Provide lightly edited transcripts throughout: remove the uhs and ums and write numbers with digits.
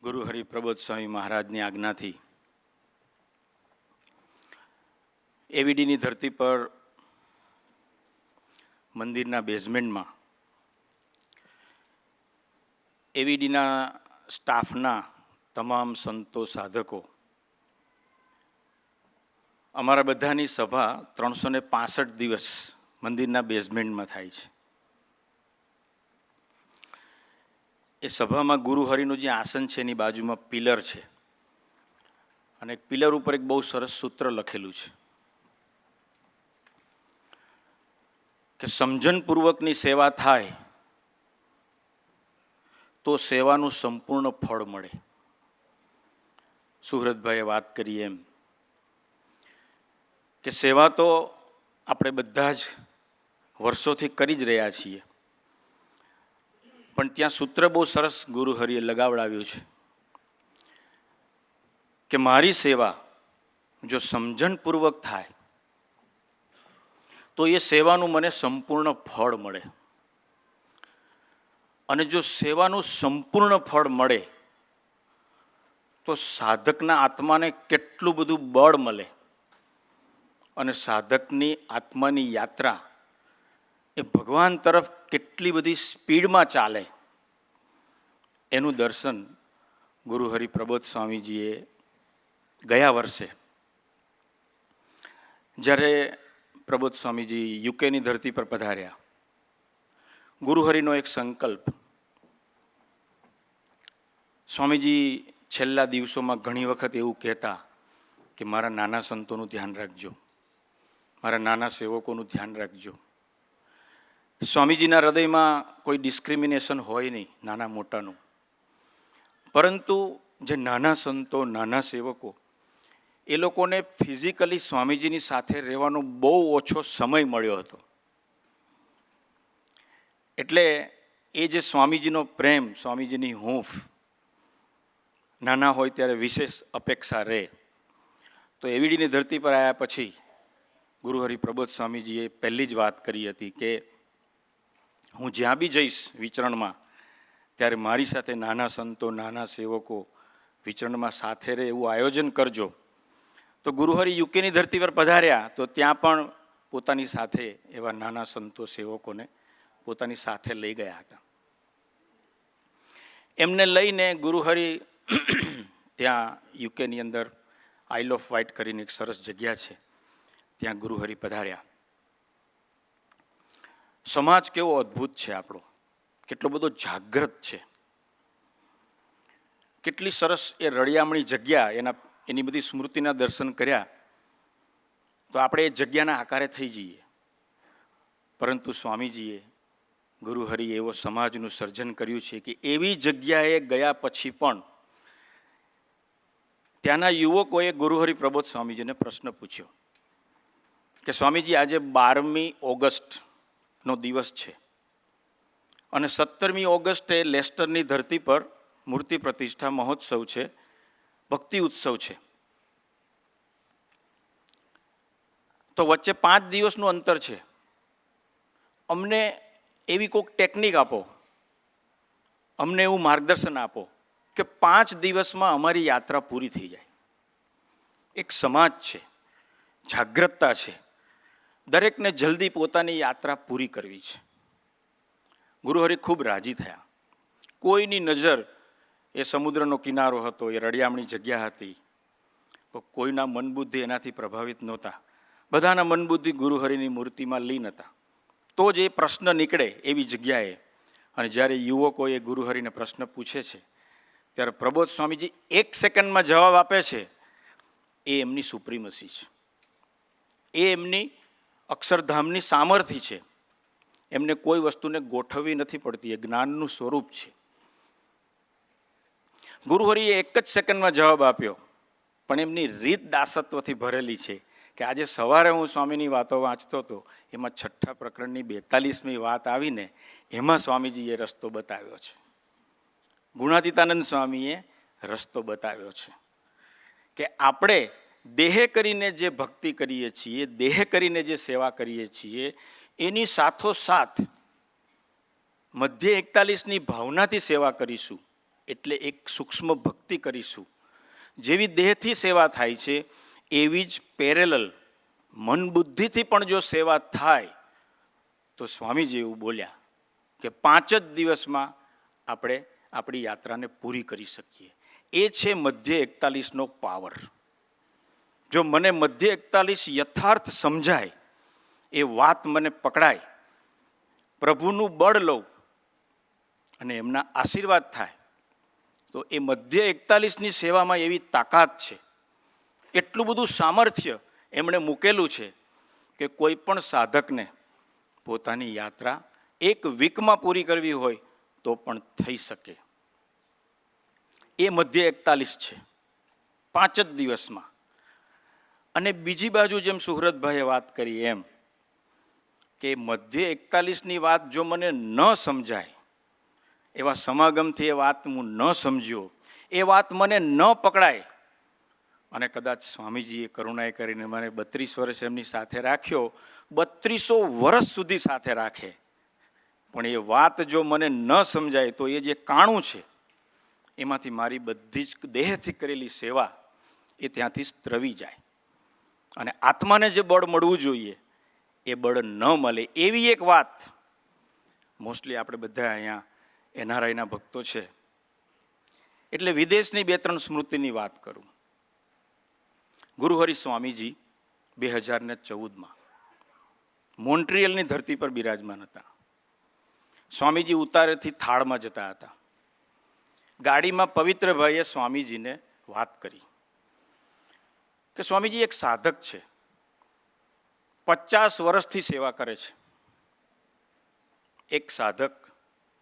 ગુરુ હરિપ્રબોધ સ્વામી મહારાજની આજ્ઞાથી એવીડીની ધરતી પર મંદિરના બેઝમેન્ટમાં એવીડીના સ્ટાફના તમામ સંતો સાધકો અમારા બધાની સભા 365 દિવસ મંદિરના બેઝમેન્ટમાં થાય છે. એ સભામાં ગુરુ હરિનું જે આસન છે એની બાજુમાં પિલર છે અને એક પિલર ઉપર એક બહુ સરસ સૂત્ર લખેલું છે કે સમજણપૂર્વકની સેવા થાય તો સેવાનું સંપૂર્ણ ફળ મળે. સુહૃદભાઈએ વાત કરી એમ કે સેવા તો આપણે બધા જ વર્ષોથી કરી જ રહ્યા છીએ, પણ ત્યાં સૂત્ર બહુ સરસ ગુરુ હરિએ લગાવડાવ્યું છે કે મારી સેવા જો સમજણપૂર્વક થાય તો એ સેવાનું મને સંપૂર્ણ ફળ મળે, અને જો સેવાનું સંપૂર્ણ ફળ મળે તો સાધકના આત્માને કેટલું બધું બળ મળે અને સાધકની આત્માની યાત્રા એ ભગવાન તરફ કેટલી બધી સ્પીડમાં ચાલે એનું દર્શન ગુરુ હરિપ્રબોધ સ્વામીજીએ ગયા વર્ષે, જ્યારે પ્રબોધ સ્વામીજી યુકેની ધરતી પર પધાર્યા, ગુરુહરિનો એક સંકલ્પ. સ્વામીજી છેલ્લા દિવસોમાં ઘણી વખત એવું કહેતા કે મારા નાના સંતોનું ધ્યાન રાખજો, મારા નાના સેવકોનું ધ્યાન રાખજો. સ્વામીજીના હૃદયમાં કોઈ ડિસ્ક્રિમિનેશન હોય નહીં નાના મોટાનું, પરંતુ જે નાના સંતો નાના સેવકો એ લોકોને ફિઝિકલી સ્વામીજીની સાથે રહેવાનો બહુ ઓછો સમય મળ્યો હતો. એટલે એ જે સ્વામીજીનો પ્રેમ, સ્વામીજીની હૂંફ નાના હોય ત્યારે વિશેષ અપેક્ષા રહે. તો એવીડીની ધરતી પર આવ્યા પછી ગુરુ હરિપ્રબોધ સ્વામીજીએ પહેલી જ વાત કરી હતી કે હું જ્યાં બી જઈશ વિચરણમાં ત્યારે મારી સાથે નાના સંતો નાના સેવકો વિચરણમાં સાથે રહે એવું આયોજન કરજો. તો ગુરુહરિ યુકેની ધરતી પર પધાર્યા તો ત્યાં પણ પોતાની સાથે એવા નાના સંતો સેવકોને પોતાની સાથે લઈ ગયા હતા. એમને લઈને ગુરુહરિ ત્યાં યુકેની અંદર આઇલ ઓફ વાઇટ કરીને એક સરસ જગ્યા છે, ત્યાં ગુરુહરિ પધાર્યા. સમાજ કેવો અદ્ભુત છે આપણો, કેટલો બધો જાગૃત છે, કેટલી સરસ એ રળિયામણી જગ્યા. એની બધી સ્મૃતિના દર્શન કર્યા તો આપણે એ જગ્યાના આકારે થઈ જઈએ, પરંતુ સ્વામીજીએ ગુરુહરિએ એવો સમાજનું સર્જન કર્યું છે કે એવી જગ્યાએ ગયા પછી પણ ત્યાંના યુવકોએ ગુરુહરિ પ્રબોધ સ્વામીજીને પ્રશ્ન પૂછ્યો કે સ્વામીજી આજે 12મી ઓગસ્ટનો દિવસ છે અને 17મી ઓગસ્ટે લેસ્ટરની ધરતી પર મૂર્તિ પ્રતિષ્ઠા મહોત્સવ છે, ભક્તિ ઉત્સવ છે, તો વચ્ચે 5 દિવસનું અંતર છે. અમને એવી કોઈક ટેકનિક આપો, અમને એવું માર્ગદર્શન આપો કે 5 દિવસમાં અમારી યાત્રા પૂરી થઈ જાય. એક સમાજ છે, જાગૃતતા છે, દરેકને જલ્દી પોતાની યાત્રા પૂરી કરવી છે. ગુરુહરિ ખૂબ રાજી થયા. કોઈની નજર એ સમુદ્રનો કિનારો હતો, એ રળિયામણી જગ્યા હતી, પણ કોઈના મનબુદ્ધિ એનાથી પ્રભાવિત નહોતા. બધાના મનબુદ્ધિ ગુરુહરિની મૂર્તિમાં લીન હતા. તો જ એ પ્રશ્ન નીકળે એવી જગ્યાએ. અને જ્યારે યુવકોએ ગુરુહરિને પ્રશ્ન પૂછે છે ત્યારે પ્રબોધ સ્વામીજી 1 સેકન્ડમાં જવાબ આપે છે. એ એમની સુપ્રીમસી છે, એ એમની અક્ષરધામની સામર્થ્ય છે. એમને કોઈ વસ્તુને ગોઠવવી નથી પડતી, એ જ્ઞાનનું સ્વરૂપ છે. ગુરુહરિએ 1 જ સેકન્ડમાં જવાબ આપ્યો, પણ એમની રીત દાસત્વથી ભરેલી છે કે આજે સવારે હું સ્વામીની વાતો વાંચતો હતો, એમાં 6ઠ્ઠા પ્રકરણની 42મી વાત આવીને એમાં સ્વામીજીએ રસ્તો બતાવ્યો છે. ગુણાતીતાનંદ સ્વામીએ રસ્તો બતાવ્યો છે કે આપણે દેહ કરીને જે ભક્તિ કરીએ છીએ, દેહ કરીને જે સેવા કરીએ છીએ, એની સાથોસાથ મધ્ય 41ની ભાવનાથી સેવા કરીશું એટલે એક સૂક્ષ્મ ભક્તિ કરીશું. જેવી દેહથી સેવા થાય છે એવી જ પેરેલલ મન બુદ્ધિથી પણ જો સેવા થાય તો સ્વામીજી એવું બોલ્યા કે 5 જ દિવસમાં આપણે આપણી યાત્રાને પૂરી કરી શકીએ. એ છે મધ્ય 41નો પાવર. જો મને મધ્ય 41 યથાર્થ સમજાય, એ વાત મને પકડાય, પ્રભુનું બળ લઉં અને એમના આશીર્વાદ થાય, તો એ મધ્ય 41ની સેવામાં એવી તાકાત છે, એટલું બધું સામર્થ્ય એમણે મૂકેલું છે કે કોઈ પણ સાધકને પોતાની યાત્રા 1 વીકમાં પૂરી કરવી હોય તો પણ થઈ શકે. એ મધ્ય 41 છે, 5 જ દિવસમાં. અને બીજી બાજુ જેમ સુહૃદભાઈએ વાત કરી એમ કે મધ્ય 41ની વાત જો મને ન સમજાય, એવા સમાગમથી એ વાત હું ન સમજ્યો, એ વાત મને ન પકડાય, અને કદાચ સ્વામીજીએ કરુણાએ કરીને મને 32 વર્ષ એમની સાથે રાખ્યો, 3200 વર્ષ સુધી સાથે રાખે, પણ એ વાત જો મને ન સમજાય તો એ જે કાણું છે એમાંથી મારી બધી જ દેહથી કરેલી સેવા એ ત્યાંથી સ્ત્રવી જાય, અને આત્માને જે બળ મળવું જોઈએ એ બળ ન મળે. એવી એક વાત મોસ્ટલી આપણે બધા અહીંયા એનઆરઆઈના ભક્તો છે એટલે વિદેશની 2-3 સ્મૃતિની વાત કરું. ગુરુહરિ સ્વામીજી 2014માં મોન્ટ્રિયલની ધરતી પર બિરાજમાન હતા. સ્વામીજી ઉતારેથી થાળમાં જતા હતા. ગાડીમાં પવિત્રભાઈએ સ્વામીજીને વાત કરી કે સ્વામીજી એક સાધક છે, 50 વર્ષથી સેવા કરે છે. એક સાધક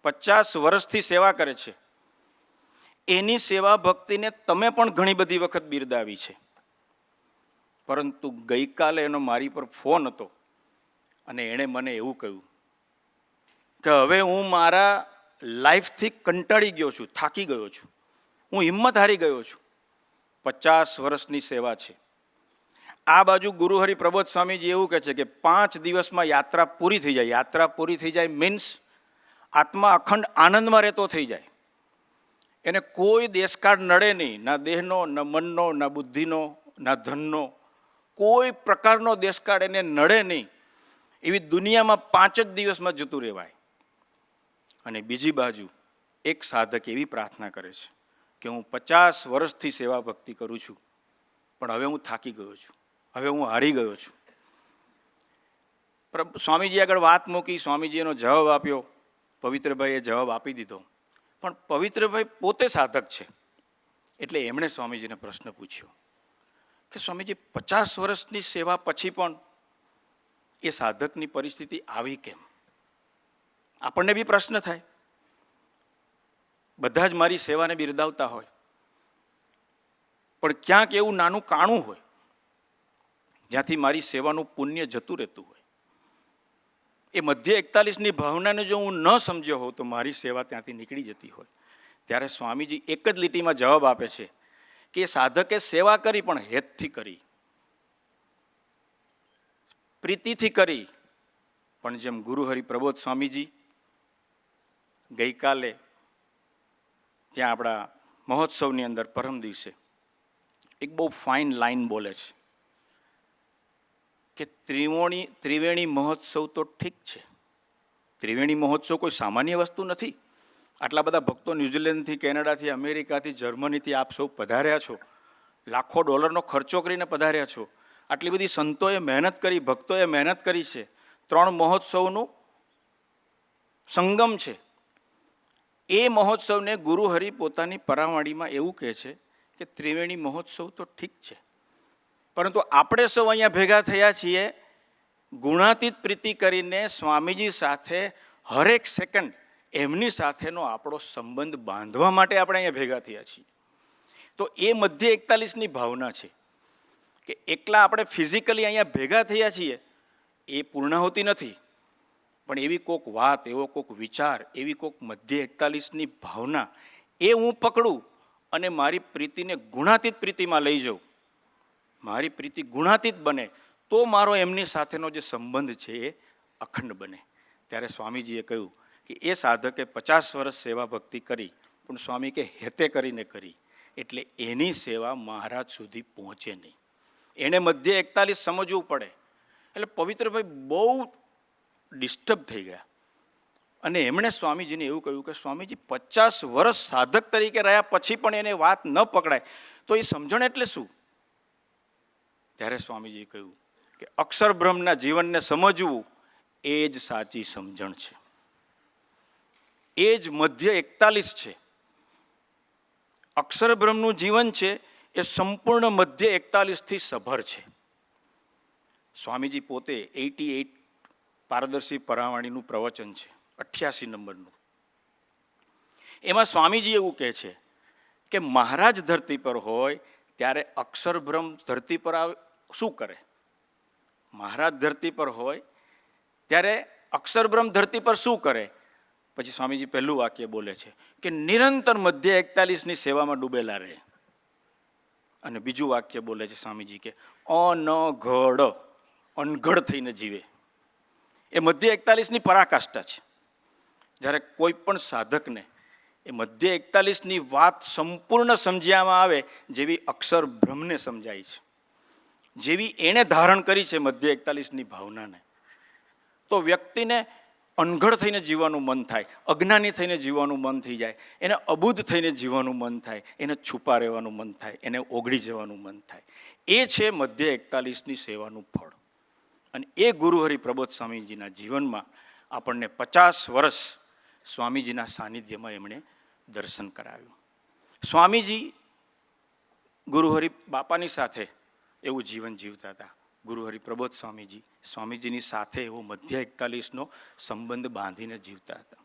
50 વર્ષથી સેવા કરે છે, એની સેવા ભક્તિને તમે પણ ઘણી બધી વખત બિરદાવી છે, પરંતુ ગઈકાલે એનો મારી પર ફોન હતો અને એણે મને એવું કહ્યું કે હવે હું મારા લાઈફથી કંટાળી ગયો છું, થાકી ગયો છું, હું હિંમત હારી ગયો છું. 50 વર્ષની સેવા છે. આ બાજુ ગુરુહરિ પ્રબોધ સ્વામીજી એવું કહે છે કે 5 દિવસમાં યાત્રા પૂરી થઈ જાય. યાત્રા પૂરી થઈ જાય મીન્સ આત્મા અખંડ આનંદમાં રહેતો થઈ જાય, એને કોઈ દેશકાળ નડે નહીં, ના દેહનો, ના મનનો, ના બુદ્ધિનો, ના ધનનો, કોઈ પ્રકારનો દેશકાળ એને નડે નહીં, એવી દુનિયામાં 5 જ દિવસમાં જતું રહેવાય. અને બીજી બાજુ એક સાધક એવી પ્રાર્થના કરે છે કે હું 50 વર્ષથી સેવા ભક્તિ કરું છું, પણ હવે હું થાકી ગયો છું, હવે હું હારી ગયો છું. સ્વામીજી આગળ વાત મૂકી, સ્વામીજી એનો જવાબ આપ્યો, પવિત્રભાઈએ જવાબ આપી દીધો, પણ પવિત્રભાઈ પોતે સાધક છે એટલે એમણે સ્વામીજીને પ્રશ્ન પૂછ્યો કે સ્વામીજી 50 વર્ષની સેવા પછી પણ એ સાધકની પરિસ્થિતિ આવી કેમ? આપણને બી પ્રશ્ન થાય. બધા જ મારી સેવાને બિરદાવતા હોય, પણ ક્યાંક એવું નાનું કાણું હોય જ્યાંથી મારી સેવાનું પુણ્ય જતું રહેતું હોય. એ મધ્ય 41ની ભાવનાને જો હું ન સમજ્યો હોઉં તો મારી સેવા ત્યાંથી નીકળી જતી હોય. ત્યારે સ્વામીજી એક જ લીટીમાં જવાબ આપે છે કે એ સાધકે સેવા કરી પણ હેતથી કરી, પ્રીતિથી કરી. પણ જેમ ગુરુહરિ પ્રબોધ સ્વામીજી ગઈકાલે ત્યાં આપણા મહોત્સવની અંદર પરમ દિવસે એક બહુ ફાઇન લાઈન બોલે છે કે ત્રિવેણી મહોત્સવ તો ઠીક છે, ત્રિવેણી મહોત્સવ કોઈ સામાન્ય વસ્તુ નથી. આટલા બધા ભક્તો ન્યૂઝીલેન્ડથી, કેનેડાથી, અમેરિકાથી, જર્મનીથી આપ સૌ પધાર્યા છો, લાખો ડોલરનો ખર્ચો કરીને પધાર્યા છો. આટલી બધી સંતોએ મહેનત કરી, ભક્તોએ મહેનત કરી છે. 3 મહોત્સવનું સંગમ છે. એ મહોત્સવને ગુરુહરિ પોતાની પરાવાણીમાં એવું કહે છે કે ત્રિવેણી મહોત્સવ તો ઠીક છે, પરંતુ આપણે સૌ અહીંયા ભેગા થયા છીએ ગુણાતીત પ્રીતિ કરીને સ્વામીજી સાથે હરેક સેકન્ડ એમની સાથેનો આપણો સંબંધ બાંધવા માટે આપણે અહીંયા ભેગા થયા છીએ. તો એ મધ્ય 41ની ભાવના છે કે એકલા આપણે ફિઝિકલી અહીંયા ભેગા થયા છીએ એ પૂર્ણાહુતિ નથી, પણ એવી કોઈક વાત, એવો કોઈક વિચાર, એવી કોઈક મધ્ય 41ની ભાવના એ હું પકડું અને મારી પ્રીતિને ગુણાતીત પ્રીતિમાં લઈ જાઉં, મારી પ્રીતિ ગુણાતીત બને તો મારો એમની સાથેનો જે સંબંધ છે એ અખંડ બને. ત્યારે સ્વામીજીએ કહ્યું કે એ સાધકે 50 વર્ષ સેવા ભક્તિ કરી પણ સ્વામી કે હેતે કરીને કરી, એટલે એની સેવા મહારાજ સુધી પહોંચે નહીં. એણે મધ્ય 41 સમજવું પડે. એટલે પવિત્રભાઈ બહુ ડિસ્ટર્બ થઈ ગયા અને એમણે સ્વામીજીને એવું કહ્યું કે સ્વામીજી 50 વર્ષ સાધક તરીકે રહ્યા પછી પણ એને વાત ન પકડાય તો એ સમજણ એટલે શું? ત્યારે સ્વામીજીએ કહ્યું કે અક્ષર બ્રહ્મના જીવનને સમજવું એ જ સાચી સમજણ છે, એ જ મધ્ય 41 છે. અક્ષર બ્રહ્મનું જીવન છે એ સંપૂર્ણ મધ્ય 41થી સભર છે. સ્વામીજી પોતે 88 પારદર્શી પરાવાણીનું પ્રવચન છે, 88 નંબરનું. એમાં સ્વામીજી એવું કહે છે કે મહારાજ ધરતી પર હોય ત્યારે અક્ષર બ્રહ્મ ધરતી પર આવે શું કરે? મહારાજ ધરતી પર હોય ત્યારે અક્ષર બ્રહ્મ ધરતી પર શું કરે? પછી સ્વામીજી પહેલું વાક્ય બોલે છે કે નિરંતર મધ્ય 41ની સેવામાં ડૂબેલા રહે. અને બીજું વાક્ય બોલે છે સ્વામીજી કે અનઘડ થઈને જીવે. એ મધ્ય 41ની પરાકાષ્ઠા છે. જ્યારે કોઈ પણ સાધકને એ મધ્ય 41ની વાત સંપૂર્ણ સમજ્યામાં આવે જેવી અક્ષર બ્રહ્મને સમજાય છે, જેવી એણે ધારણ કરી છે મધ્ય 41ની ભાવનાને, તો વ્યક્તિને અનઘડ થઈને જીવવાનું મન થાય, અજ્ઞાની થઈને જીવવાનું મન થઈ જાય, એને અબુદ્ધ થઈને જીવવાનું મન થાય, એને છુપા રહેવાનું મન થાય, એને ઓગળી જવાનું મન થાય. એ છે મધ્ય 41ની સેવાનું ફળ. અને એ ગુરુહરિ પ્રબોધ સ્વામીજીના જીવનમાં આપણને 50 વર્ષ સ્વામીજીના સાનિધ્યમાં એમણે દર્શન કરાવ્યું. સ્વામીજી ગુરુહરિ બાપાની સાથે એવું જીવન જીવતા હતા. ગુરુહરિ પ્રબોધ સ્વામીજી સ્વામીજીની સાથે એવો મધ્ય 41નો સંબંધ બાંધીને જીવતા હતા.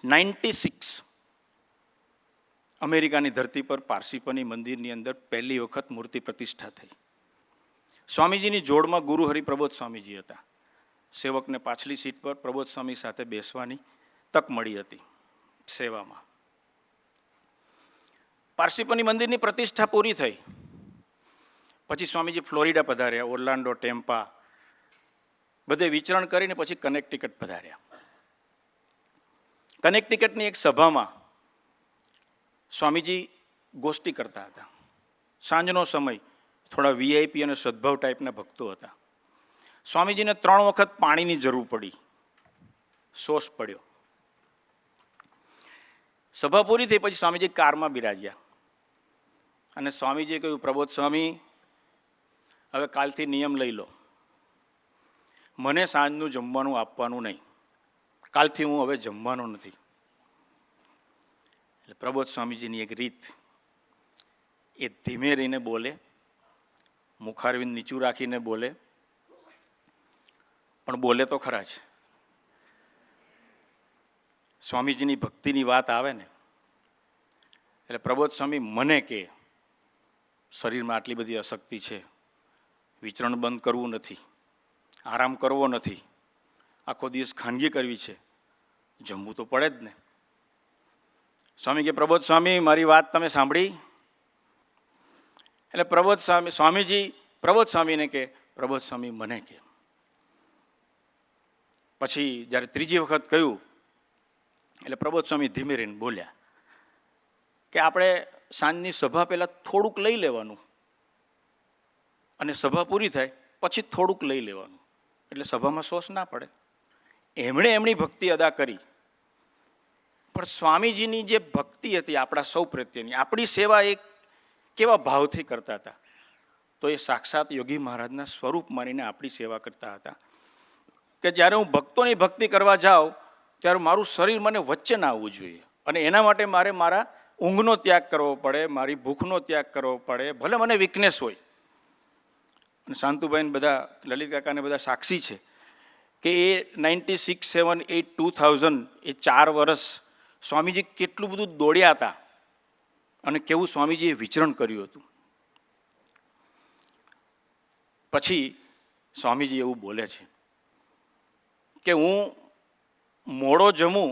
96 અમેરિકાની ધરતી પર પારસીપની મંદિરની અંદર પહેલી વખત મૂર્તિ પ્રતિષ્ઠા થઈ. સ્વામીજીની જોડમાં ગુરુહરિ પ્રબોધ સ્વામીજી હતા. સેવકને પાછલી સીટ પર પ્રબોધ સ્વામી સાથે બેસવાની તક મળી હતી સેવામાં. પારસીપની મંદિરની પ્રતિષ્ઠા પૂરી થઈ પછી સ્વામીજી ફ્લોરિડા પધાર્યા, ઓર્લાન્ડો, ટેમ્પા બધે વિચરણ કરીને પછી કનેક્ટિકટ પધાર્યા. કનેક્ટિકટની એક સભામાં સ્વામીજી ગોષ્ઠી કરતા હતા. સાંજનો સમય, થોડા વીઆઈપી અને સદભાવ ટાઈપના ભક્તો હતા. સ્વામીજીને 3 વખત પાણીની જરૂર પડી, શોષ પડ્યો. સભા પૂરી થઈ પછી સ્વામીજી કારમાં બિરાજ્યા અને સ્વામીજીએ કહ્યું, પ્રબોધ સ્વામી, હવે કાલથી નિયમ લઈ લો, મને સાંજનું જમવાનું આપવાનું નહીં, કાલથી હું હવે જમવાનો નથી. એટલે પ્રબોધ સ્વામીજીની એક રીત, એ ધીમે રહીને બોલે, મુખારવિંદ નીચું રાખીને બોલે, પણ બોલે તો ખરા જ. સ્વામીજીની ભક્તિની વાત આવે ને એટલે પ્રબોધ સ્વામી મને કે શરીરમાં આટલી બધી અશક્તિ છે, વિચરણ બંધ કરવું નથી, આરામ કરવો નથી, આખો દિવસ ખાનગી કરવી છે, જમવું તો પડે જ ને. સ્વામી કે પ્રબોધ સ્વામી, મારી વાત તમે સાંભળી? એટલે સ્વામીજી પ્રબોધ સ્વામીને કે પ્રબોધ સ્વામી મને કે. પછી જ્યારે ત્રીજી વખત કહ્યું એટલે પ્રબોધ સ્વામી ધીમે રહીને બોલ્યા કે આપણે સાંજની સભા પહેલાં થોડુંક લઈ લેવાનું અને સભા પૂરી થાય પછી થોડુંક લઈ લેવાનું, એટલે સભામાં શોષ ના પડે. એમણે એમની ભક્તિ અદા કરી. પણ સ્વામીજીની જે ભક્તિ હતી આપણા સૌ પ્રત્યેની, આપણી સેવા એ કેવા ભાવથી કરતા હતા, તો એ સાક્ષાત યોગી મહારાજના સ્વરૂપ માનીને આપણી સેવા કરતા હતા કે જ્યારે હું ભક્તોની ભક્તિ કરવા જાઉં ત્યારે મારું શરીર મને વચ્ચે ના આવવું જોઈએ, અને એના માટે મારે મારા ઊંઘનો ત્યાગ કરવો પડે, મારી ભૂખનો ત્યાગ કરવો પડે, ભલે મને વીકનેસ હોય. અને શાંતુભાઈને બધા, લલિત કાકાને બધા સાક્ષી છે કે એ 96, 7, 8, 2000 એ 4 વર્ષ સ્વામીજી કેટલું બધું દોડ્યા હતા અને કેવું સ્વામીજીએ વિચરણ કર્યું હતું. પછી સ્વામીજી એવું બોલે છે કે હું મોડો જમું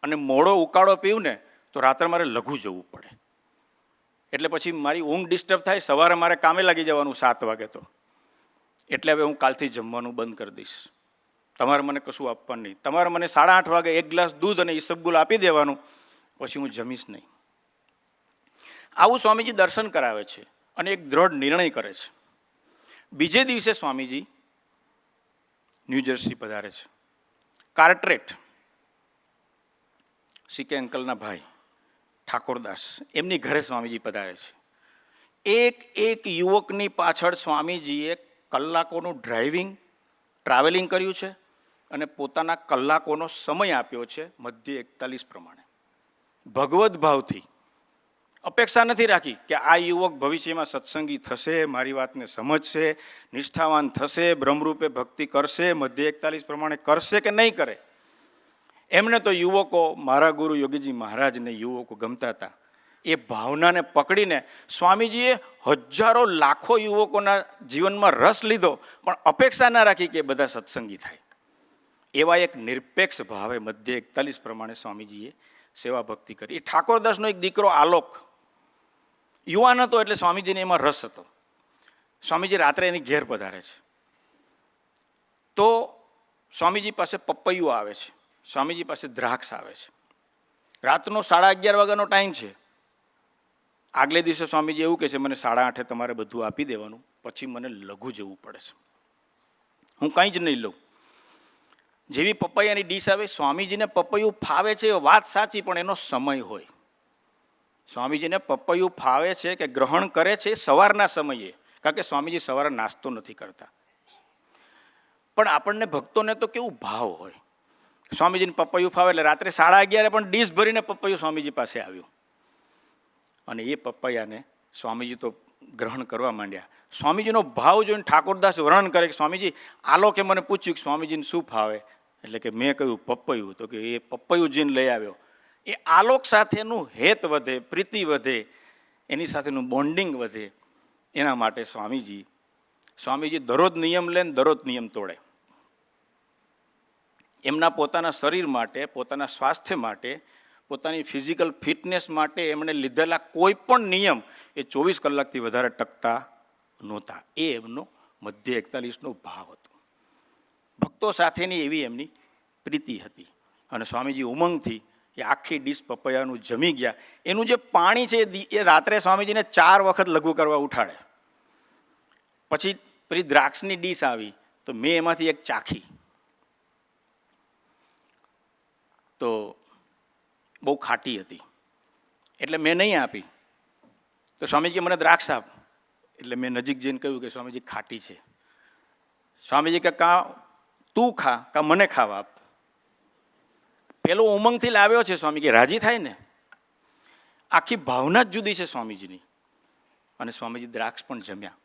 અને મોડો ઉકાળો પીવું ને તો રાત્રે મારે લઘુ જવું પડે, એટલે પછી મારી ઊંઘ ડિસ્ટર્બ થાય, સવારે મારે કામે લાગી જવાનું 7 વાગે તો, એટલે હવે હું કાલથી જમવાનું બંધ કરી દઈશ, તમારે મને કશું આપવાનું નહીં, તમારે મને 8:30 વાગે 1 ગ્લાસ દૂધ અને ઈસબગુલ આપી દેવાનું, પછી હું જમીશ નહીં. આવું સ્વામીજી દર્શન કરાવે છે અને એક દ્રઢ નિર્ણય કરે છે. બીજે દિવસે સ્વામીજી ન્યૂજર્સી પધારે છે. કાર્ટરેટ, સીકે અંકલના ભાઈ ઠાકોરદાસ, એમની ઘરે સ્વામીજી પધારે છે. એક એક યુવકની પાછળ સ્વામીજીએ કલાકોનું ટ્રાવેલિંગ કર્યું છે અને પોતાના કલાકોનો સમય આપ્યો છે મધ્ય 41 પ્રમાણે. ભગવદ ભાવથી અપેક્ષા નથી રાખી કે આ યુવક ભવિષ્યમાં સત્સંગી થશે, મારી વાતને સમજશે, નિષ્ઠાવાન થશે, બ્રહ્મરૂપે ભક્તિ કરશે, મધ્ય 41 પ્રમાણે કરશે કે નહીં કરે. એમને તો યુવકો, મારા ગુરુ યોગીજી મહારાજને યુવકો ગમતા હતા. એ ભાવનાને પકડીને સ્વામીજીએ હજારો લાખો યુવકોના જીવનમાં રસ લીધો, પણ અપેક્ષા ના રાખી કે બધા સત્સંગી થાય. એવા એક નિરપેક્ષ ભાવે મધ્ય 41 પ્રમાણે સ્વામીજીએ સેવા ભક્તિ કરી. એ ઠાકોરદાસનો એક દીકરો આલોક યુવાન હતો, એટલે સ્વામીજીને એમાં રસ હતો. સ્વામીજી રાત્રે એની ઘેર પધારે છે તો સ્વામીજી પાસે પપૈયું આવે છે, સ્વામીજી પાસે દ્રાક્ષ આવે છે. રાતનો 11:30 વાગ્યાનો ટાઈમ છે. આગલે દિવસે સ્વામીજી એવું કહે છે, મને 8:30 તમારે બધું આપી દેવાનું, પછી મને લઘુ જવું પડે છે, હું કંઈ જ નહીં લઉં. જેવી પપૈયાની ડીશ આવે, સ્વામીજીને પપૈયું ફાવે છે એ વાત સાચી, પણ એનો સમય હોય. સ્વામીજીને પપૈયું ફાવે છે કે ગ્રહણ કરે છે સવારના સમયે, કારણ કે સ્વામીજી સવારે નાસ્તો નથી કરતા. પણ આપણને ભક્તોને તો કેવું ભાવ હોય, સ્વામીજીને પપૈયું ફાવે એટલે રાત્રે 11:30 પણ ડીશ ભરીને પપૈયું સ્વામીજી પાસે આવ્યું અને એ પપૈયાને સ્વામીજી તો ગ્રહણ કરવા માંડ્યા. સ્વામીજીનો ભાવ જોઈને ઠાકોરદાસ વર્ણન કરે કે સ્વામીજી આલોકે મને પૂછ્યું કે સ્વામીજીને શું ફાવે, એટલે કે મેં કહ્યું પપૈયું. તો કે એ પપૈયું જીને લઈ આવ્યો. એ આલોક સાથેનું હેત વધે, પ્રીતિ વધે, એની સાથેનું બોન્ડિંગ વધે. એના માટે સ્વામીજી દરરોજ નિયમ લે ને દરરોજ નિયમ તોડે. એમના પોતાના શરીર માટે, પોતાના સ્વાસ્થ્ય માટે, પોતાની ફિઝિકલ ફિટનેસ માટે એમણે લીધેલા કોઈ પણ નિયમ એ 24 કલાકથી વધારે ટકતા નહોતા. એ એમનો મધ્ય 41નો ભાવ હતો. ભક્તો સાથેની એવી એમની પ્રીતિ હતી. અને સ્વામીજી ઉમંગથી એ આખી ડીશ પપૈયાનું જમી ગયા. એનું જે પાણી છે એ રાત્રે સ્વામીજીને 4 વખત લઘુ કરવા ઉઠાડે. પછી પેલી દ્રાક્ષની ડીશ આવી તો મેં એમાંથી એક ચાખી તો બહુ ખાટી હતી, એટલે મેં નહીં આપી. તો સ્વામીજી મને દ્રાક્ષ આપ, એટલે મેં નજીક જઈને કહ્યું કે સ્વામીજી ખાટી છે. સ્વામીજી કે કાં તું ખા કાં મને ખાવા આપ. પેલો ઉમંગથી લાવ્યો છે, સ્વામી કે રાજી થાય ને. આખી ભાવના જ જુદી છે સ્વામીજીની. અને સ્વામીજી દ્રાક્ષ પણ જમ્યા.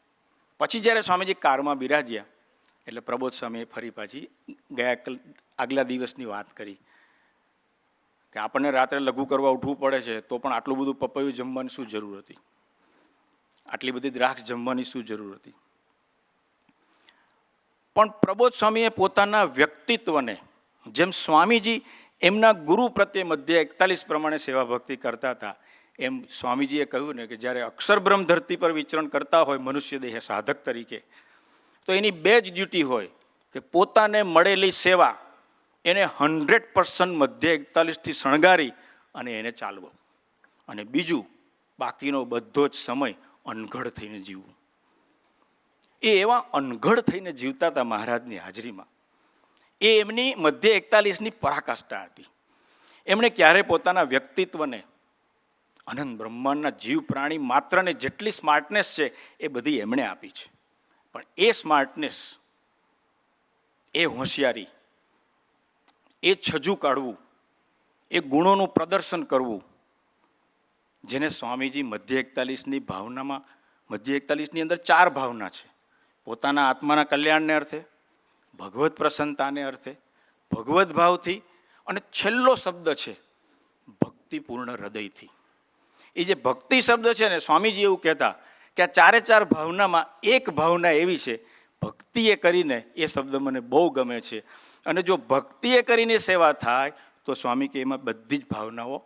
પછી જ્યારે સ્વામીજી કારમાં બિરાજ્યા એટલે પ્રબોધ સ્વામીએ ફરી પાછી આગલા દિવસની વાત કરી કે આપણને રાત્રે લઘુ કરવા ઉઠવું પડે છે, તો પણ આટલું બધું પપૈયું જમવાની શું જરૂર હતી, આટલી બધી દ્રાક્ષ જમવાની શું જરૂર હતી. પણ પ્રબોધ સ્વામીએ પોતાના વ્યક્તિત્વને, જેમ સ્વામીજી એમના ગુરુ પ્રત્યે મધ્ય 41 પ્રમાણે સેવા ભક્તિ કરતા હતા, એમ સ્વામીજીએ કહ્યું ને કે જ્યારે અક્ષરબ્રહ્મ ધરતી પર વિચરણ કરતા હોય મનુષ્ય દેહ સાધક તરીકે, તો એની 2 જ ડ્યુટી હોય કે પોતાને મળેલી સેવા એને 100% મધ્ય 41થી શણગારી અને એને ચાલવો, અને બીજું બાકીનો બધો જ સમય અનઘડ થઈને જીવવું. એ એવા અનઘડ થઈને જીવતા હતા મહારાજની હાજરીમાં. એ એમની મધ્ય 41ની પરાકાષ્ઠા હતી. એમણે ક્યારે પોતાના વ્યક્તિત્વને અનંત બ્રહ્માંડના જીવ પ્રાણી માત્રને જેટલી સ્માર્ટનેસ છે એ બધી એમણે આપી છે. પણ એ સ્માર્ટનેસ, એ હોશિયારી, એ છજુ કાઢવું, એ ગુણોનું પ્રદર્શન કરવું, જેને સ્વામીજી મધ્ય 41ની ભાવનામાં, મધ્ય 41ની અંદર 4 ભાવના છે. પોતાના આત્માના કલ્યાણને અર્થે, ભગવત પ્રસન્નતાને અર્થે, ભગવત ભાવથી, અને છેલ્લો શબ્દ છે ભક્તિપૂર્ણ હૃદયથી. એ જે ભક્તિ શબ્દ છે ને, સ્વામીજી એવું કહેતા કે આ 4 ભાવનામાં એક ભાવના એવી છે, ભક્તિએ કરીને, એ શબ્દ મને બહુ ગમે છે. અને જો ભક્તિએ કરીને સેવા થાય તો સ્વામી કે એમાં બધી જ ભાવનાઓ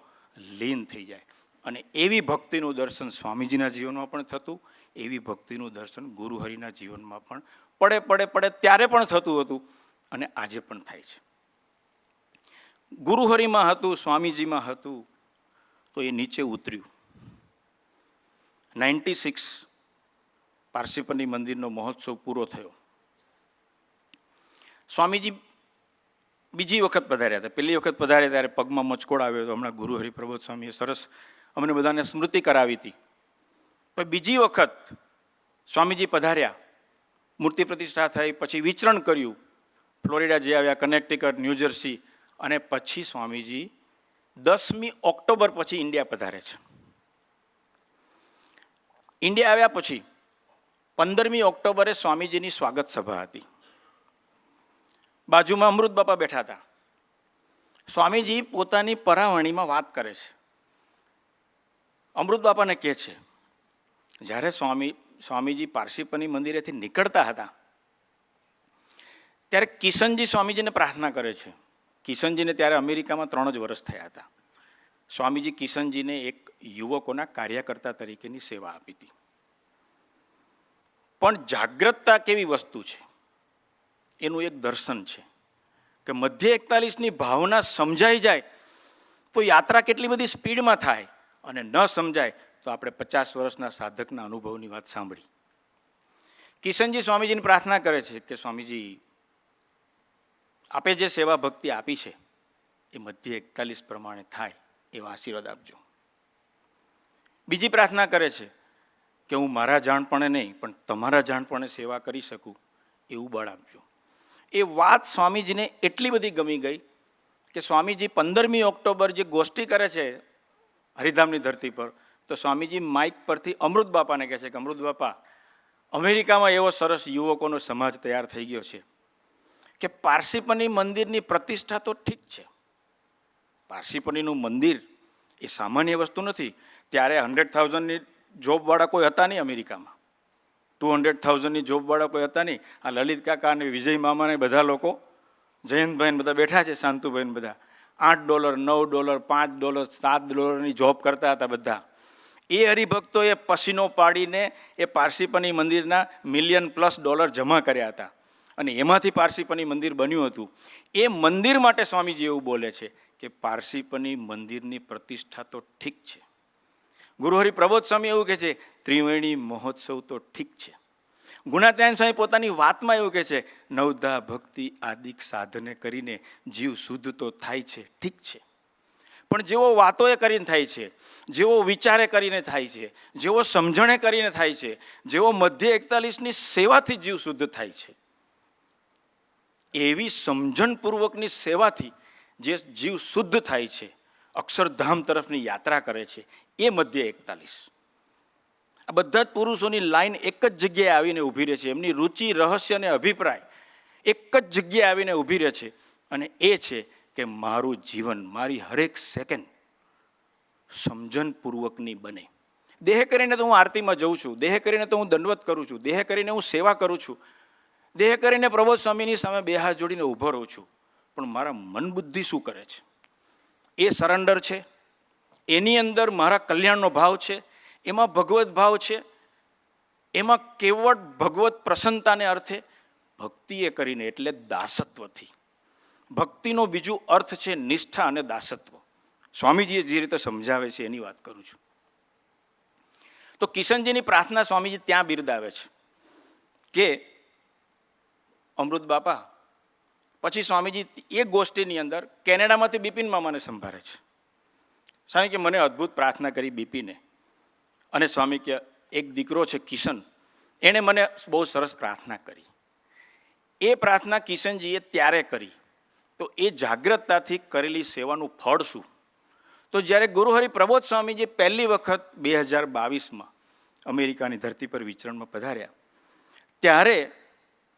લીન થઈ જાય. અને એવી ભક્તિનું દર્શન સ્વામીજીના જીવનમાં પણ થતું, એવી ભક્તિનું દર્શન ગુરુહરિના જીવનમાં પણ પડે ત્યારે પણ થતું હતું અને આજે પણ થાય છે. ગુરુહરિમાં હતું, સ્વામીજીમાં હતું, તો એ નીચે ઉતર્યું. 96 પારસીપની મંદિરનો મહોત્સવ પૂરો થયો. સ્વામીજી બીજી વખત પધાર્યા હતા. પહેલી વખત પધાર્યા ત્યારે પગમાં મચકોડ આવ્યો હતો. હમણાં ગુરુ હરિપ્રબોધ સ્વામીએ સરસ અમને બધાને સ્મૃતિ કરાવી હતી. પણ બીજી વખત સ્વામીજી પધાર્યા, મૂર્તિ પ્રતિષ્ઠા થઈ, પછી વિચરણ કર્યું, ફ્લોરિડા જઈ આવ્યા, કનેક્ટિકટ, ન્યૂજર્સી, અને પછી સ્વામીજી 10મી ઓક્ટોબર પછી ઇન્ડિયા પધારે છે. ઇન્ડિયા આવ્યા પછી 15મી ઓક્ટોબરે સ્વામીજીની સ્વાગત સભા હતી. બાજુમાં અમૃત બાપા બેઠા હતા. સ્વામીજી પોતાની પરાવણીમાં વાત કરે છે. અમૃત બાપાને કહે છે, જ્યારે સ્વામીજી પારસીપની મંદિરેથી નીકળતા હતા ત્યારે કિશનજી સ્વામીજીને પ્રાર્થના કરે છે. કિશનજીને ત્યારે અમેરિકામાં 3 જ વર્ષ થયા હતા. સ્વામીજી કિશનજીને એક યુવકોના કાર્યકર્તા તરીકેની સેવા આપી હતી. પણ જાગ્રતતા કેવી વસ્તુ છે એનું એક દર્શન છે કે મધ્ય 41ની ભાવના સમજાઈ જાય તો યાત્રા કેટલી બધી સ્પીડમાં થાય, અને ન સમજાય તો આપણે 50 વર્ષના સાધકના અનુભવની વાત સાંભળી. કિશનજી સ્વામીજીને પ્રાર્થના કરે છે કે સ્વામીજી, આપે જે સેવા ભક્તિ આપી છે એ મધ્ય 41 પ્રમાણે થાય એવા આશીર્વાદ આપજો. બીજી પ્રાર્થના કરે છે કે હું મારા જાણપણે નહીં પણ તમારા જાણપણે સેવા કરી શકું એવું બળ આપજો. એ વાત સ્વામીજીને એટલી બધી ગમી ગઈ કે સ્વામીજી 15મી ઓક્ટોબર જે ગોષ્ઠી કરે છે હરિધામની ધરતી પર, તો સ્વામીજી માઇક પરથી અમૃત બાપાને કહે છે કે અમૃત બાપા, અમેરિકામાં એવો સરસ યુવકોનો સમાજ તૈયાર થઈ ગયો છે કે પારસીપની મંદિરની પ્રતિષ્ઠા તો ઠીક છે, પારસીપનીનું મંદિર એ સામાન્ય વસ્તુ નથી. ત્યારે 100,000ની જોબવાળા કોઈ હતા નહીં અમેરિકામાં, 200,000ની જોબવાળા કોઈ હતા નહીં. આ લલિત કાકા અને વિજય મામાને બધા લોકો, જયંતભાઈ બધા બેઠા છે, શાંતુભાઈ બધા $8, $9, $5, $7ની જોબ કરતા હતા બધા. એ હરિભક્તોએ પસીનો પાડીને એ પારસીપની મંદિરના $1,000,000+ જમા કર્યા હતા, અને એમાંથી પારસીપની મંદિર બન્યું હતું. એ મંદિર માટે સ્વામીજી એવું બોલે છે કે પારસીપની મંદિરની પ્રતિષ્ઠા તો ઠીક છે. ગુરુ હરિપ્રબોધ સ્વામી એવું કહે છે, ત્રિવેણી મહોત્સવ તો ઠીક છે. ગુણાત્યાયન સ્વામી પોતાની વાતમાં એવું કહે છે, નવધા ભક્તિ આદિક સાધને કરીને જીવ શુદ્ધ તો થાય છે, ઠીક છે. પણ જેવો વાતોએ કરીને થાય છે, જેવો વિચારે કરીને થાય છે, જેવો સમજણે કરીને થાય છે, જેવો મધ્ય 41ની સેવાથી જીવ શુદ્ધ થાય છે, એવી સમજણપૂર્વકની સેવાથી જે જીવ શુદ્ધ થાય છે, અક્ષરધામ તરફની યાત્રા કરે છે, એ મધ્ય 41. આ બધા જ પુરુષોની લાઈન એક જ જગ્યાએ આવીને ઊભી રહે છે. એમની રુચિ, રહસ્ય અને અભિપ્રાય એક જ જગ્યાએ આવીને ઊભી રહે છે, અને એ છે કે મારું જીવન, મારી હરેક સેકન્ડ સમજણપૂર્વકની બને. દેહ કરીને તો હું આરતીમાં જઉં છું, દેહ કરીને તો હું દંડવત કરું છું, દેહ કરીને હું સેવા કરું છું, દેહ કરીને પ્રબોધ સ્વામીની સામે 2 હાથ જોડીને ઊભો રહું છું, પણ મારા મન બુદ્ધિ શું કરે છે? એ સરેન્ડર છે, એની અંદર મારા કલ્યાણનો ભાવ છે, એમાં ભગવત ભાવ છે, એમાં કેવળ ભગવત પ્રસન્નતાને અર્થે ભક્તિએ કરીને, એટલે દાસત્વથી. ભક્તિનો બીજું અર્થ છે નિષ્ઠા અને દાસત્વ. સ્વામીજીએ જે રીતે સમજાવે છે એની વાત કરું છું. તો કિશનજીની પ્રાર્થના સ્વામીજી ત્યાં બિરદાવે છે કે અમૃત બાપા. પછી સ્વામીજી એ ગોષ્ઠીની અંદર કેનેડામાંથી બિપિન મામાને સંભાળે છે. સ્વામી કે મને અદ્ભુત પ્રાર્થના કરી બિપિને, અને સ્વામી કે એક દીકરો છે કિશન, એણે મને બહુ સરસ પ્રાર્થના કરી. એ પ્રાર્થના કિશનજીએ ત્યારે કરી, તો એ જાગ્રતતાથી કરેલી સેવાનું ફળ શું? તો જ્યારે ગુરુ હરિપ્રબોધ સ્વામીજી પહેલી વખત 2022માં અમેરિકાની ધરતી પર વિચરણમાં પધાર્યા, ત્યારે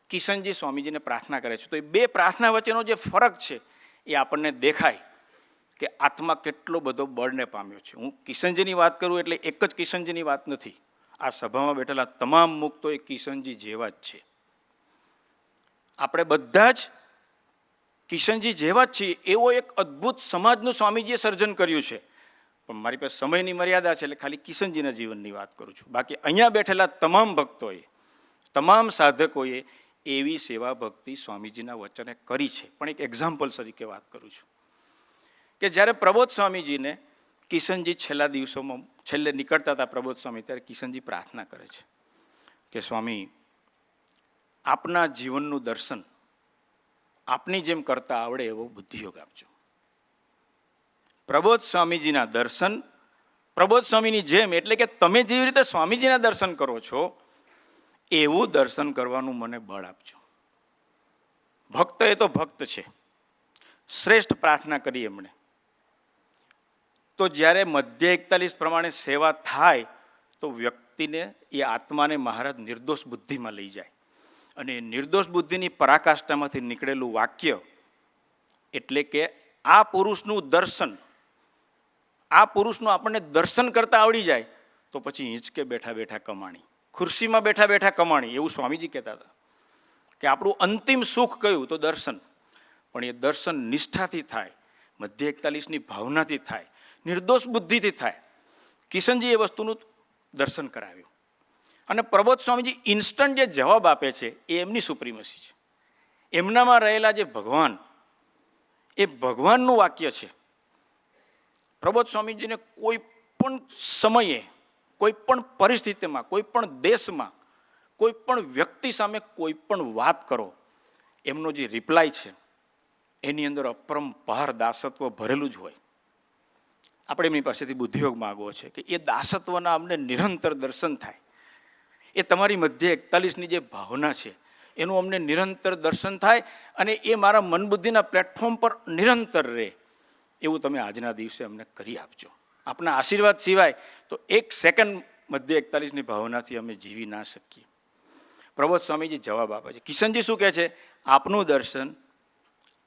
કિશનજી સ્વામીજીને પ્રાર્થના કરે છે. તો એ 2 પ્રાર્થના વચ્ચેનો જે ફરક છે એ આપણને દેખાય કે આત્મા કેટલો બધો બળને પામ્યો છે. હું કિશનજીની વાત કરું એટલે એક જ કિશનજીની વાત નથી. આ સભામાં બેઠેલા તમામ મુક્તો એ કિશનજી જેવા જ છે. આપણે બધા જ કિશનજી જેવા જ છીએ. એવો એક અદ્ભુત સમાજનું સ્વામીજીએ સર્જન કર્યું છે. પણ મારી પાસે સમયની મર્યાદા છે એટલે ખાલી કિશનજીના જીવનની વાત કરું છું. બાકી અહીંયા બેઠેલા તમામ ભક્તોએ, તમામ સાધકોએ એવી સેવા ભક્તિ સ્વામીજીના વચને કરી છે. પણ એક એક્ઝામ્પલ તરીકે વાત કરું છું કે જ્યારે પ્રબોધ સ્વામીજીને કિશનજી છેલ્લા દિવસોમાં છેલ્લે નીકળતા હતા પ્રબોધ સ્વામી, ત્યારે કિશનજી પ્રાર્થના કરે છે કે સ્વામી, આપના જીવનનું દર્શન આપની જેમ કરતા આવડે એવો બુદ્ધિયોગ આપજો. પ્રબોધ સ્વામીજીના દર્શન પ્રબોધ સ્વામીની જેમ, એટલે કે તમે જેવી રીતે સ્વામીજીના દર્શન કરો છો એવું દર્શન કરવાનું મને બળ આપજો. ભક્ત એ તો ભક્ત છે. શ્રેષ્ઠ પ્રાર્થના કરી એમણે. તો જ્યારે મધ્ય 41 પ્રમાણે સેવા થાય તો વ્યક્તિને, એ આત્માને મહારાજ નિર્દોષ બુદ્ધિમાં લઈ જાય. અને નિર્દોષ બુદ્ધિની પરાકાષ્ઠામાંથી નીકળેલું વાક્ય એટલે કે આ પુરુષનું દર્શન, આ પુરુષનું આપણને દર્શન કરતા આવડી જાય તો પછી હિંચકે બેઠા બેઠા કમાણી, ખુરશીમાં બેઠા બેઠા કમાણી, એવું સ્વામીજી કહેતા હતા કે આપણું અંતિમ સુખ કયું તો દર્શન. પણ એ દર્શન નિષ્ઠાથી થાય, મધ્ય 41ની ભાવનાથી થાય, નિર્દોષ બુદ્ધિથી થાય. કિશનજી એ વસ્તુનું દર્શન કરાવ્યું. અને પ્રબોધ સ્વામીજી ઇન્સ્ટન્ટ જે જવાબ આપે છે એ એમની સુપ્રીમસી છે. એમનામાં રહેલા જે ભગવાન, એ ભગવાનનું વાક્ય છે. પ્રબોધ સ્વામીજીને કોઈ પણ સમયે, કોઈ પણ પરિસ્થિતિમાં, કોઈ પણ દેશમાં, કોઈ પણ વ્યક્તિ સામે કોઈ પણ વાત કરો, એમનો જે રિપ્લાય છે એની અંદર અપરંપાર દાસત્વ ભરેલું જ હોય. આપણે એમની પાસેથી બુદ્ધિયોગ માગવો છે કે એ દાસત્વના અમને નિરંતર દર્શન થાય. એ તમારી મધ્ય 41ની જે ભાવના છે એનું અમને નિરંતર દર્શન થાય અને એ મારા મન બુદ્ધિના પ્લેટફોર્મ પર નિરંતર રહે, એવું તમે આજના દિવસે અમને કરી આપજો. આપના આશીર્વાદ સિવાય તો એક સેકન્ડ મધ્ય 41ની ભાવનાથી અમે જીવી ના શકીએ. પ્રબોધ સ્વામીજી જવાબ આપે છે. કિશનજી શું કહે છે? આપનું દર્શન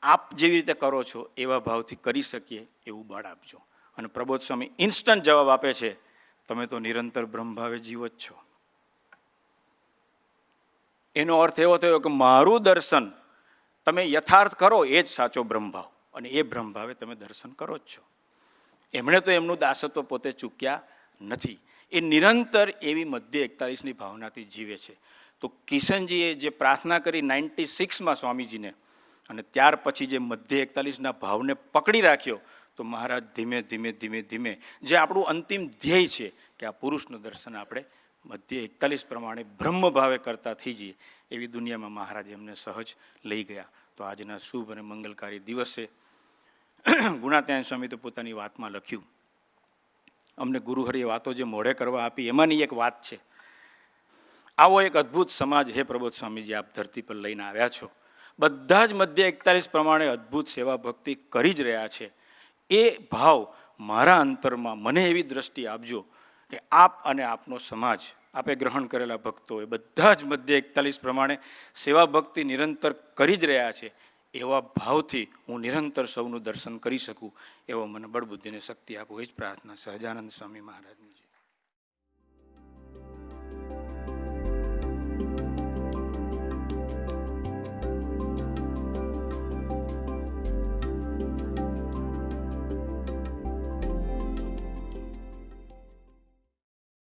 આપ જેવી રીતે કરો છો એવા ભાવથી કરી શકીએ એવું બળ આપજો. અને પ્રબોધ સ્વામી ઇન્સ્ટન્ટ જવાબ આપે છે, તમે તો નિરંતર બ્રહ્મભાવે જીવો જ છો. એનો અર્થ એવો થયો કે મારું દર્શન તમે યથાર્થ કરો એ જ સાચો બ્રહ્મભાવ, અને એ બ્રહ્મભાવે તમે દર્શન કરો જ છો. એમણે તો એમનું દાસત્વ પોતે ચૂક્યા નથી. એ નિરંતર એવી મધ્ય 41ની ભાવનાથી જીવે છે. તો કિશનજીએ જે પ્રાર્થના કરી 96માં સ્વામીજીને, અને ત્યાર પછી જે મધ્ય 41ના ભાવને પકડી રાખ્યો, તો મહારાજ ધીમે ધીમે ધીમે ધીમે જે આપણું અંતિમ ધ્યેય છે કે આ પુરુષનું દર્શન આપણે મધ્ય 41 પ્રમાણે બ્રહ્મ ભાવે કરતા થઈ જઈએ, એવી દુનિયામાં મહારાજ એમને સહજ લઈ ગયા. તો આજના શુભ અને મંગલકારી દિવસે ગુણાત્યાયન સ્વામી તો પોતાની વાતમાં લખ્યું, અમને ગુરુહરિએ વાતો જે મોઢે કરવા આપી એમાંની એક વાત છે. આવો એક અદ્ભુત સમાજ હે પ્રબોધ સ્વામીજી આપ ધરતી પર લઈને આવ્યા છો. બધા જ મધ્ય 41 પ્રમાણે અદ્ભુત સેવા ભક્તિ કરી જ રહ્યા છે. એ ભાવ મારા અંતરમાં મને એવી દ્રષ્ટિ આપજો કે આપ અને આપનો સમાજ, આપે ગ્રહણ કરેલા ભક્તો એ બધા જ મધ્ય 41 પ્રમાણે સેવા ભક્તિ નિરંતર કરી જ રહ્યા છે. એવા ભાવથી હું નિરંતર સૌનું દર્શન કરી શકું એવો મને બળબુદ્ધિને શક્તિ આપો, એ જ પ્રાર્થના સહજાનંદ સ્વામી મહારાજની છે.